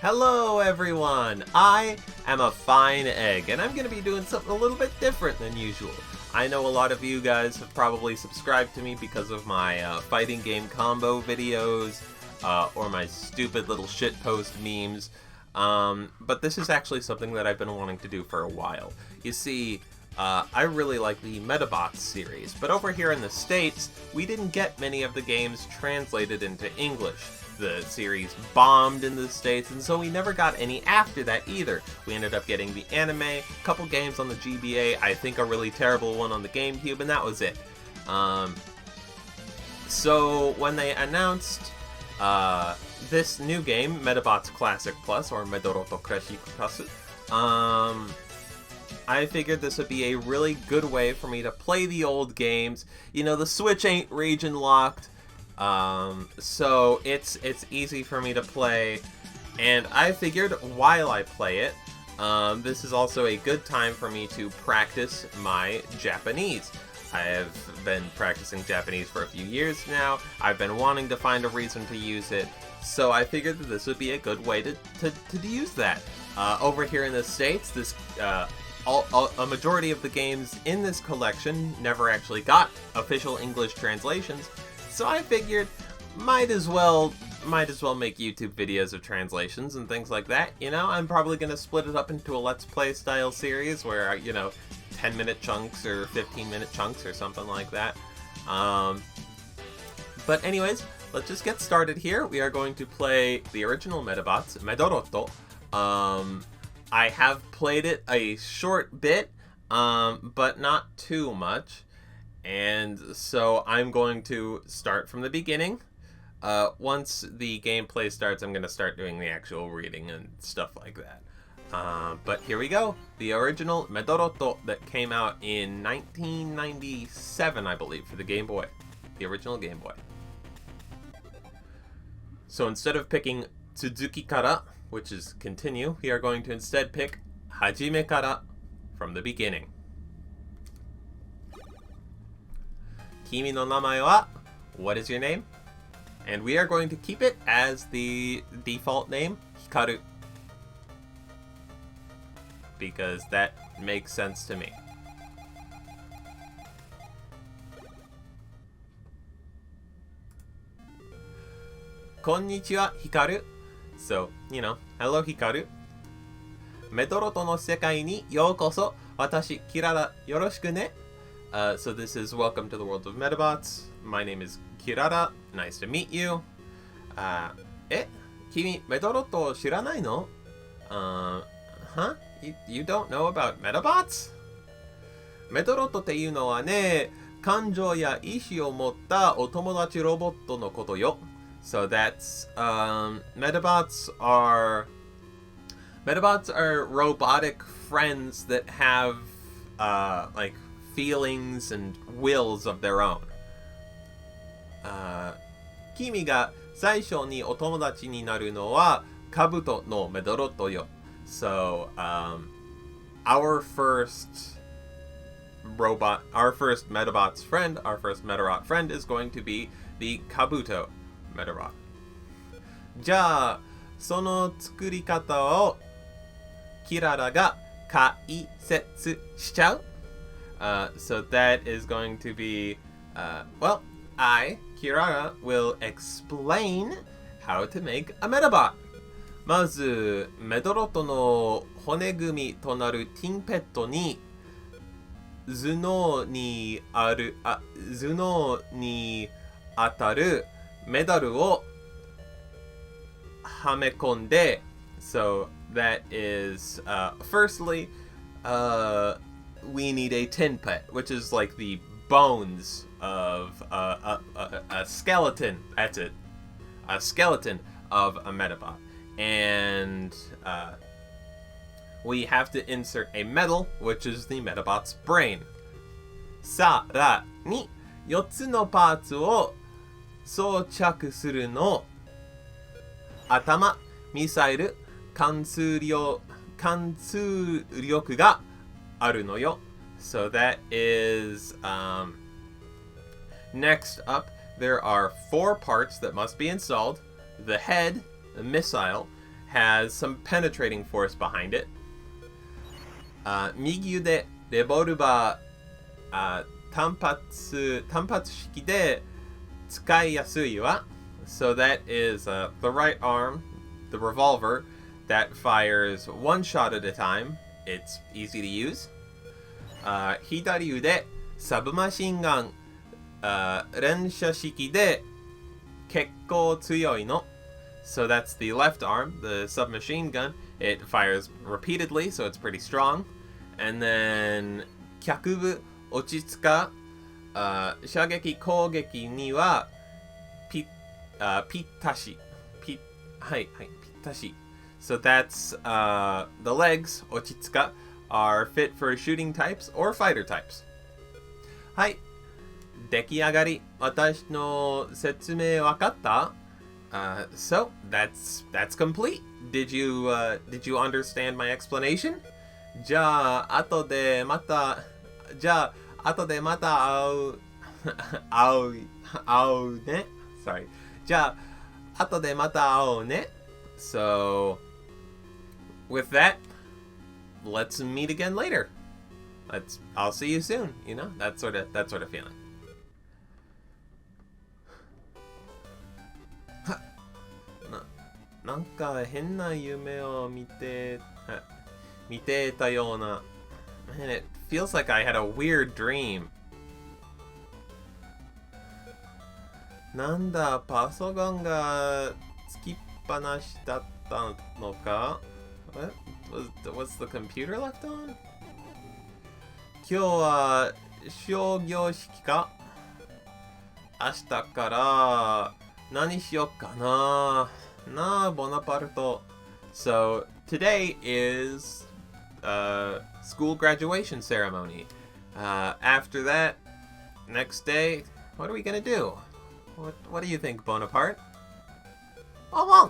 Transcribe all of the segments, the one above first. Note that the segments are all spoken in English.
Hello everyone! I am a fine egg, and I'm going to be doing something a little bit different than usual. I know a lot of you guys have probably subscribed to me because of my fighting game combo videos, or my stupid little shitpost memes, but this is actually something that I've been wanting to do for a while. You see, I really like the Medabots series, but over here in the States, we didn't get many of the games translated into English. The series bombed in the States, and so we never got any after that either. We ended up getting the anime, a couple games on the GBA, I think a really terrible one on the GameCube, and that was it. So when they announced this new game, Medabots Classic Plus, or Medarot Collection Plus, I figured this would be a really good way for me to play the old games. You know, the Switch ain't region locked, so it's easy for me to play, and I figured while I play it, this is also a good time for me to practice my Japanese. I have been practicing Japanese for a few years now. I've been wanting to find a reason to use it, so I figured that this would be a good way to use that. Over here in the States, this a majority of the games in this collection never actually got official English translations, so I figured might as well make YouTube videos of translations and things like that. You know, I'm probably gonna split it up into a Let's Play style series where, you know, 10-minute chunks or 15-minute chunks or something like that. But anyways, let's just get started here. We are going to play the original Medabots, Medarot. I have played it a short bit, but not too much. And so I'm going to start from the beginning. Once the gameplay starts, I'm going to start doing the actual reading and stuff like that. But here we go. The original Medarot that came out in 1997, I believe, for the Game Boy. The original Game Boy. So instead of picking Tsuzuki kara, which is continue, we are going to instead pick Hajime kara, from the beginning. Kimi no namae wa? What is your name? And we are going to keep it as the default name, Hikaru. Because that makes sense to me. Konnichiwa, Hikaru. So, you know, hello, Hikaru. Medaroto no sekai ni youkoso. Watashi Kirara yoroshiku ne. So this is Welcome to the World of Medabots. My name is Kirara. Nice to meet you. Kimi Medaroto shiranai no? Huh? You don't know about Medabots? Medaroto te iu no wa ne, kanjou ya ishi o motta otomodachi robotto no koto yo. So that's, Medabots are robotic friends that have, like, feelings and wills of their own. Kimi ga saisho ni otomodachi ni naru no wa Kabuto no Medaroto yo. So, our first Medabots friend, our first Medarot friend is going to be the Kabuto Medarot. じゃあ、その作り方をキララが解説しちゃう? So that is going to be, well, I, Kirara, will explain how to make a Medabot. まず、メダロットの骨組みとなるティンペットに頭脳に当たるメダルをはめ込んで、so that is, firstly, we need a tin pet, which is like the bones of a skeleton. That's it. A skeleton of a Medabot. And we have to insert a metal, which is the Medabot's brain. さらに4つのパーツを装着するの。頭、ミサイル、貫通力があるのよ。So that is, next up, there are 4 parts that must be installed. The head, the missile, has some penetrating force behind it. 右腕レボルバー単発式で使いやすいわ。So that is the right arm, the revolver that fires one shot at a time. It's easy to use. 左腕サブマシンガン連射式で結構強いの。So that's the left arm, the submachine gun. It fires repeatedly, so it's pretty strong. And then 脚部落ち着か射撃攻撃にはぴったし。はい、ぴったし。So that's the legs, 落ち着か are fit for shooting types or fighter types. はい。出来上がり。私の説明わかった？ So that's complete. Did you understand my explanation? じゃあ後でまた会うね。Sorry. じゃあ後でまた会おうね。So with that, let's meet again later. I'll see you soon. You know, that sort of feeling. なんか変な夢を見てたような。Man, it feels like I had a weird dream. なんだ、パソコンがつきっぱなしだったのか？ What? Was the computer left on? 今日は商業式か？明日から何しよっかな。Bonaparte. So today is school graduation ceremony. After that, next day, what are we gonna do? What do you think, Bonaparte? Oh,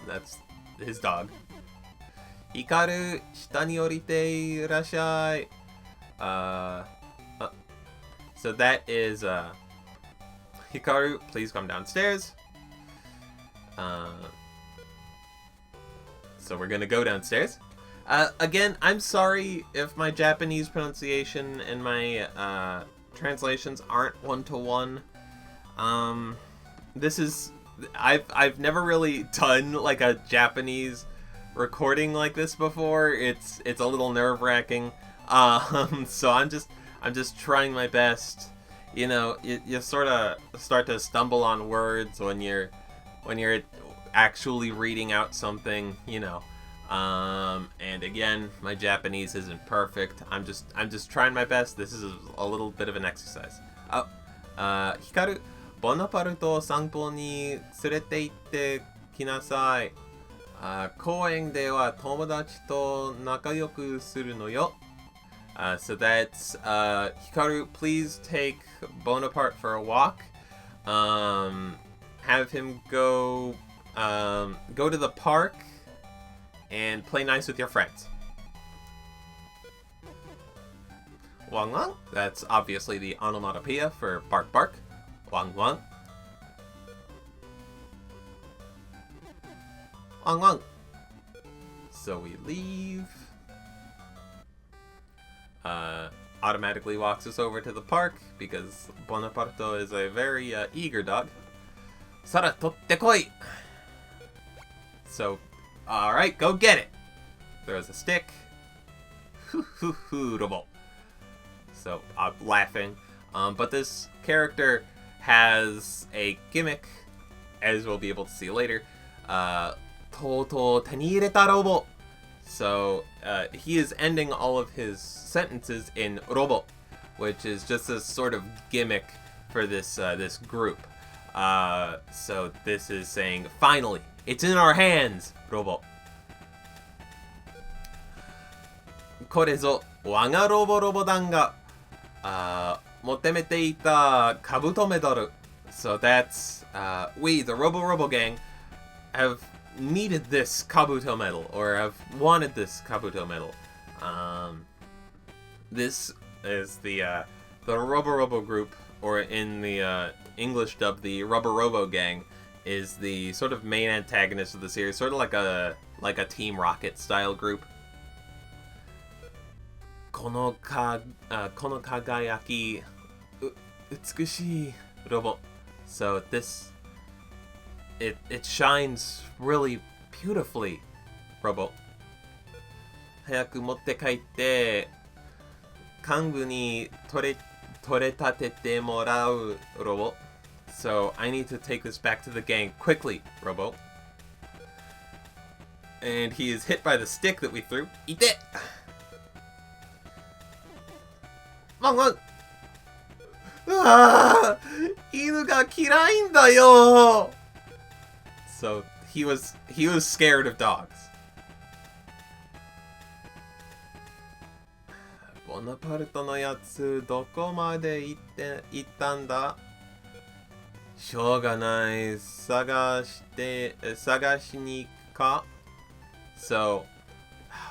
that's his dog. Hikaru, 下に降りていらっしゃい. So that is Hikaru, please come downstairs. So we're gonna go downstairs. Again, I'm sorry if my Japanese pronunciation and my translations aren't one-to-one. This is I've never really done like a Japanese recording like this before. It's a little nerve-wracking. So I'm just trying my best. You know, you sort of start to stumble on words when you're actually reading out something, you know. And again, my Japanese isn't perfect. I'm just trying my best. This is a little bit of an exercise. Hikaru, ボナパルトを散歩に連れて行ってきなさい。公園では友達と仲良くするのよ。So that's Hikaru, please take Bonaparte for a walk. Have him go to the park and play nice with your friends. Wang wang. That's obviously the onomatopoeia for bark bark. Wang wang. Wang wang. So we leave. Automatically walks us over to the park because Bonaparte is a very eager dog. Sara, totte koi! So, alright, go get it! There's a stick. Robo. So, laughing. But this character has a gimmick, as we'll be able to see later. Toto tenireta robo. So, he is ending all of his sentences in robo, which is just a sort of gimmick for this group. So this is saying, finally, it's in our hands, robo. これぞ我がロボロボ団が求めていたカブトメダル. So that's we, the Robo Robo Gang, have needed this Kabuto medal, or have wanted this Kabuto medal. This is the Robo Robo group, or in the English dub, the Rubber Robo Gang, is the sort of main antagonist of the series, sort of like a Team Rocket style group. この輝き美しい robot. So this it shines really beautifully, robot. 早く持って帰って幹部に取れたててもらう robot. So I need to take this back to the gang quickly, robot. And he is hit by the stick that we threw. Eat it! Mong! Ah! 犬が嫌いんだよ! So he was scared of dogs. ボナパルトのやつどこまで行ったんだ? しょうがない。探しに行くか? So,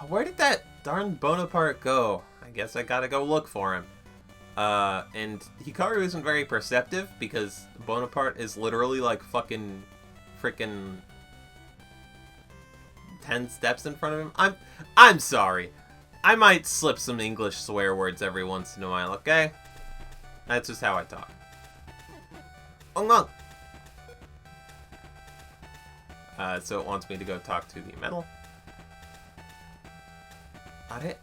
where did that darn Bonaparte go? I guess I gotta go look for him. And Hikaru isn't very perceptive because Bonaparte is literally like freaking 10 steps in front of him. I'm sorry. I might slip some English swear words every once in a while, okay? That's just how I talk. Oh no! So it wants me to go talk to the medal. あれ?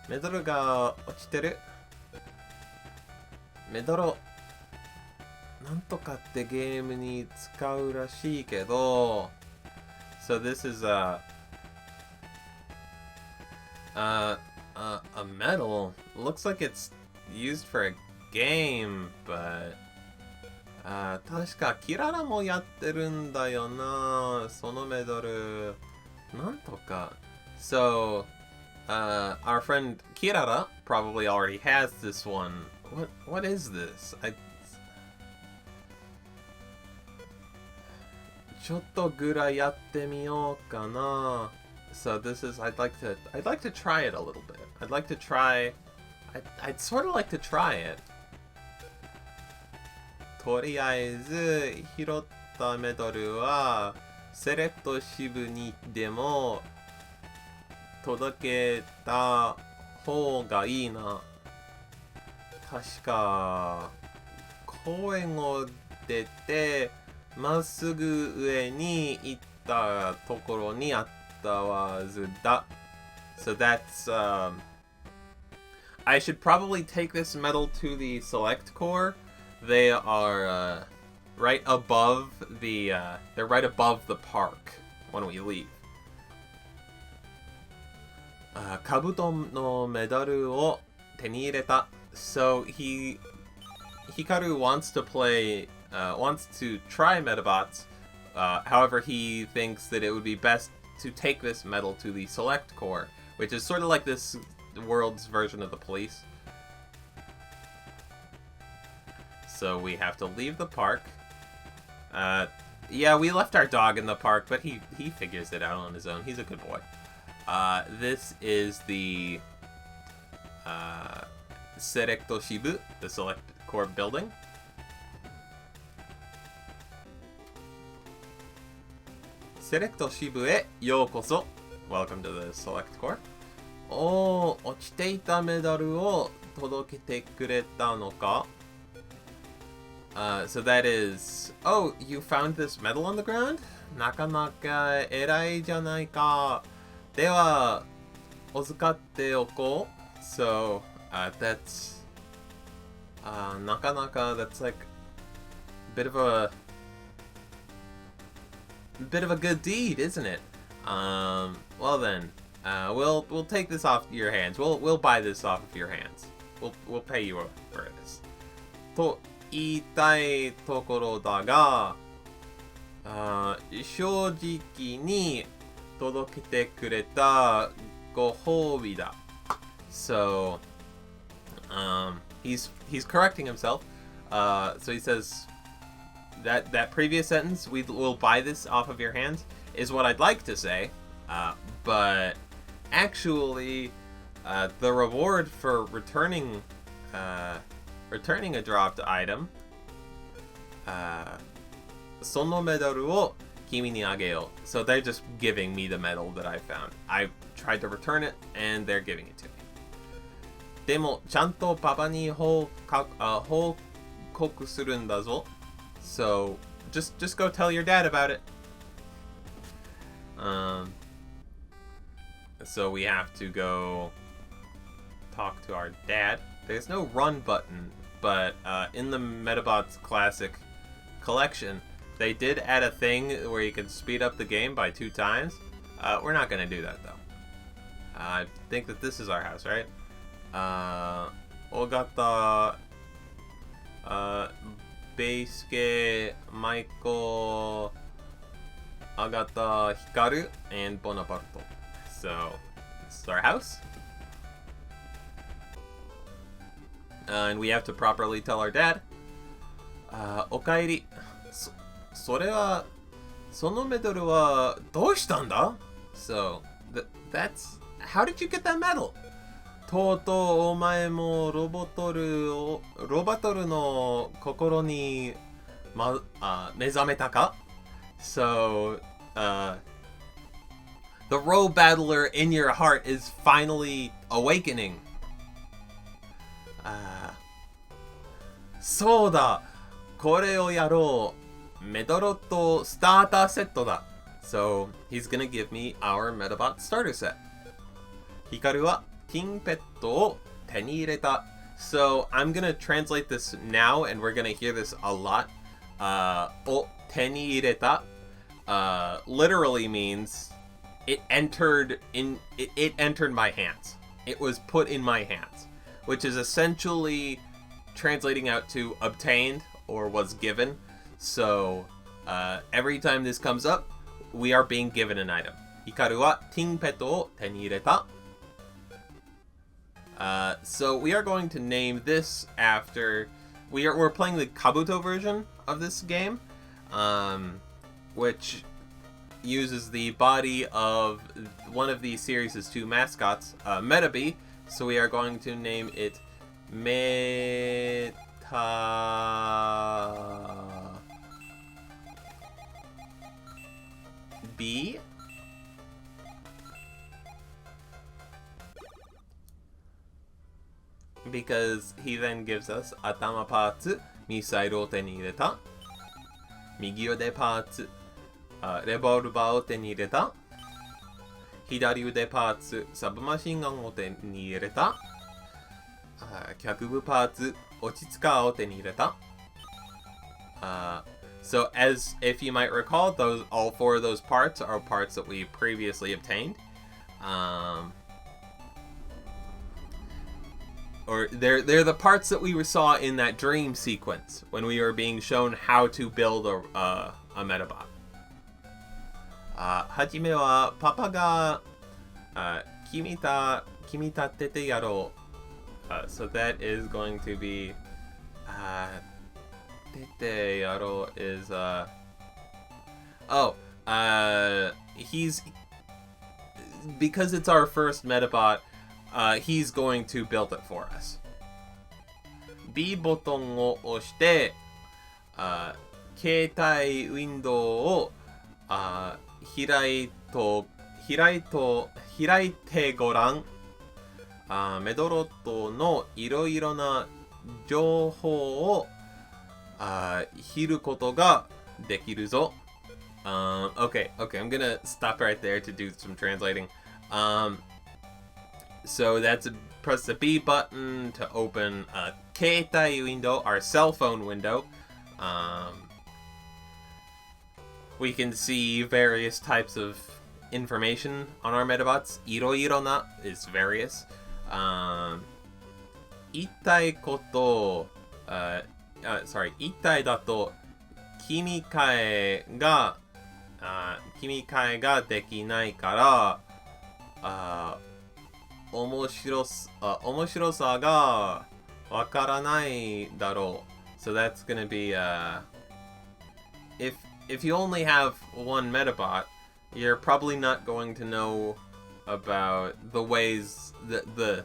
メダルが落ちてる? メダロなんとかってゲームに使うらしいけど So this is a medal. Looks like it's used for a game, but 確かキララもやってるんだよなそのメダルなんとか So our friend Kirara probably already has this one. What is this? ちょっとぐらいやってみようかな So this is I'd like to try it a little bit. I'd sort of like to try it. とりあえず拾ったメダルはセレクト支部にでも届けた方がいいな。確か公園を出てまっすぐ上に行ったところにあったはずだ。So that's I should probably take this medal to the select core. They are right above the they're right above the park when we leave. カブトのメダルを手に入れた So Hikaru wants to try Medabots. However, he thinks that it would be best to take this medal to the Select Corps, which is sort of like this world's version of the police. So we have to leave the park. Yeah, we left our dog in the park, but he figures it out on his own. He's a good boy. This is the Serecto Shibu, the Select Corps building. Serecto Shibu e yokoso. Welcome to the Select Corps. おー、落ちていたメダルを届けてくれたのか? So that is... Oh, you found this medal on the ground? なかなか偉いじゃないか。では、預かっておこう。So, that's...なかなか, that's like a bit of a good deed, isn't it? Well then, we'll take this off your hands. We'll buy this off of your hands. We'll pay you for this. と言いたいところだが、正直に届けてくれたご褒美だ。So, he's correcting himself. So he says that previous sentence, we'll buy this off of your hands, is what I'd like to say. But actually, the reward for returning a dropped item sono medaru wo kimi ni ageo. So they're just giving me the medal that I found. I tried to return it, and they're giving it to me. Demo, chanto papa ni hokoku suru nda zo. So just go tell your dad about it. So we have to go talk to our dad. There's no run button, but in the Medabots Classic Collection, they did add a thing where you can speed up the game by 2 times. We're not going to do that, though. I think that this is our house, right? Ogata, Beisuke, Michael, Agata, Hikaru, and Bonaparte. So, this is our house. And we have to properly tell our dad. Okaeri. Sono medaru wa dou shitanda? So, that's... How did you get that medal? Toto omae mo robotoru no kokoro ni mezameta ka? So, the row battler in your heart is finally awakening. So da, kore o yarou. Medarot starter set da. So he's gonna give me our Medabot starter set. Hikaru wa King Pet o te ni ireta. So I'm gonna translate this now, and we're gonna hear this a lot. O te ni ireta literally means it entered my hands. It was put in my hands, which is essentially translating out to obtained or was given. So every time this comes up, we are being given an item. Hikaru wa Ting Pet o te ni ireta. So we are going to name this after... We're playing the Kabuto version of this game, which uses the body of one of the series' 2 mascots, Medabi. So we are going to name it Meta... B? Because he then gives us Atama parts, Misail o te ni ireta, Migi ude parts, Revolver o te ni ireta, Hidari ude parts, Submachine gun o te ni ireta, Kyakubu parts, Ochitsuka o te ni ireta. So as if you might recall, all 4 of those parts are parts that we previously obtained. Or they're the parts that we saw in that dream sequence when we were being shown how to build a Medabot. Hajime wa papa ga kimitatete yarou. So that is going to be tete yarou is he's, because it's our first Medabot, he's going to build it for us. B ボタンを押して、携帯ウィンドウを開いてごらん。メドロットのいろいろな情報を知ることができるぞ。Okay, I'm gonna stop right there to do some translating. So that's press the B button to open a Keitai window, our cell phone window. We can see various types of information on our Medabots. Iro na is various. Ittai koto, ittai dato kimi kae ga dekinai kara 面白さがわからないだろう. So that's gonna be if you only have one Medabot, you're probably not going to know about the ways the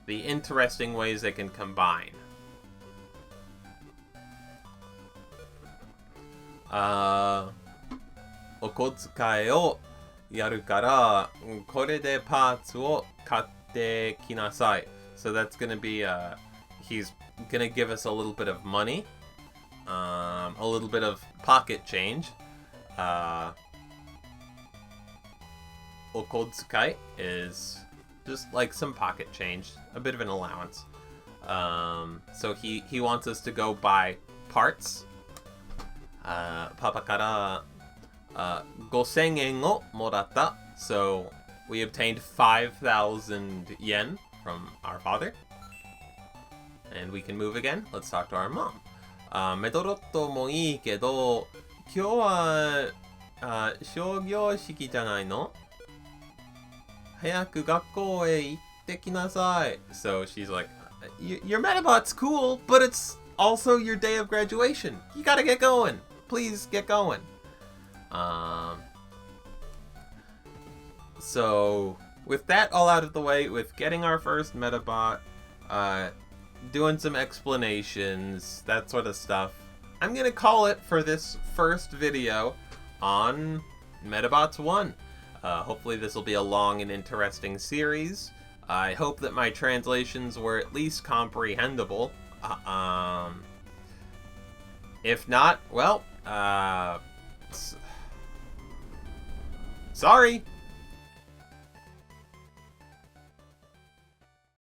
interesting ways they can combine. お小遣いをやるから、これでパーツを買ってきなさい. So that's gonna be, he's gonna give us a little bit of money, a little bit of pocket change. お小遣い is just like some pocket change, a bit of an allowance. So he wants us to go buy parts. パパから5000円をもらった. So we obtained 5,000 yen from our father. And we can move again. Let's talk to our mom. メドロットもいいけど、今日は商業式じゃないの? 早く学校へ行ってきなさい. So she's like, your Medabot's cool, but it's also your day of graduation. You gotta get going. Please get going. So with that all out of the way, with getting our first Medabot, doing some explanations, that sort of stuff, I'm gonna call it for this first video on Medabots 1. Hopefully this will be a long and interesting series. I hope that my translations were at least comprehensible. If not, well, sorry.